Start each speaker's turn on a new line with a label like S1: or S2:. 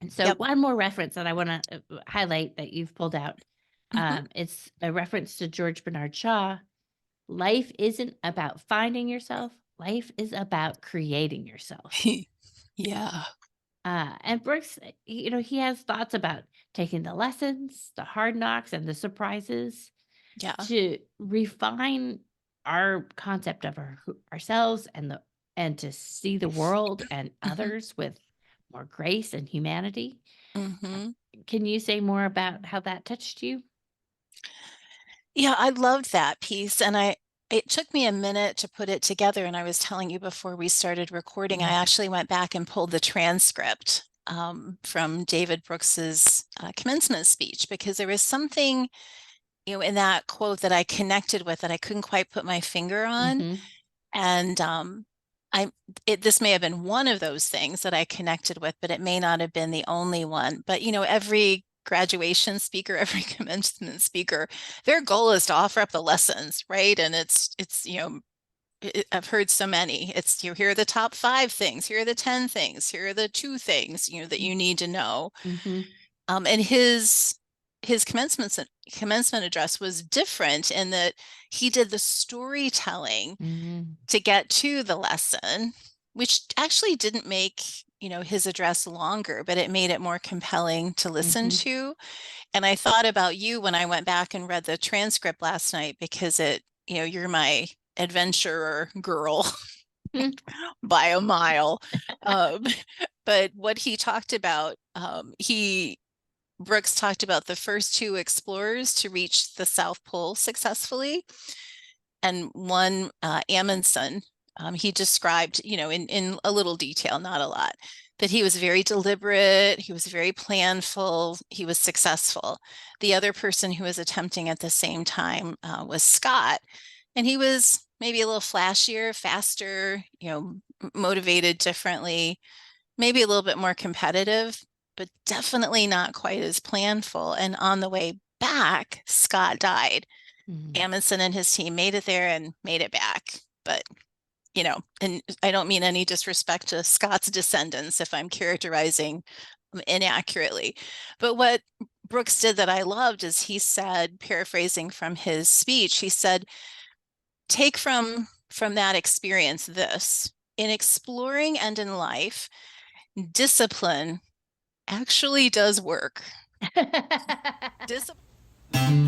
S1: So
S2: Yep.
S1: one more reference that I want to highlight that you've pulled out.
S2: Mhm.
S1: It's a reference to George Bernard Shaw. Life isn't about finding yourself. Life is about creating yourself.
S2: Yeah.
S1: And Brooks, he has thoughts about taking the lessons, the hard knocks, and the surprises
S2: Yeah.
S1: to refine our concept of ourselves and to see the world and
S2: Mhm.
S1: others with more grace and humanity. Uh,
S2: Mhm.
S1: Can you say more about how that touched you?
S2: Yeah, I loved that piece, and it took me a minute to put it together, and I was telling you before we started recording, I
S1: Mm.
S2: actually went back and pulled the transcript, from David Brooks's, commencement speech because there was something, in that quote that I connected with that I couldn't quite put my finger on,
S1: Mhm.
S2: and, I this may have been one of those things that I connected with, but it may not have been the only one. But, every graduation speaker, every commencement speaker, their goal is to offer up the lessons, right? And I've heard so many. Here are the top 5 things, here are the 10 things, here are the 2 things, that
S1: Mm.
S2: you need to know.
S1: Mhm.
S2: And his commencement address was different in that he did the storytelling
S1: Mhm.
S2: to get to the lesson, which actually didn't make, his address longer, but it made it more compelling to listen
S1: Mhm.
S2: to. And I thought about you when I went back and read the transcript last night because you're my adventurer girl
S1: Mm.
S2: by a mile. Um, but what he talked about, Brooks talked about the first 2 explorers to reach the South Pole successfully, and one, Amundsen, he described, in a little detail, not a lot, that he was very deliberate, he was very planful, he was successful. The other person who was attempting at the same time, was Scott, and he was maybe a little flashier, faster, motivated differently, maybe a little bit more competitive, but definitely not quite as planful. And on the way back, Scott died.
S1: Mhm.
S2: Amundsen and his team made it there and made it back. But, and I don't mean any disrespect to Scott's descendants if I'm characterizing inaccurately. But what Brooks did that I loved is he said, paraphrasing from his speech, he said, take from that experience this. In exploring and in life, discipline actually does work. Discipline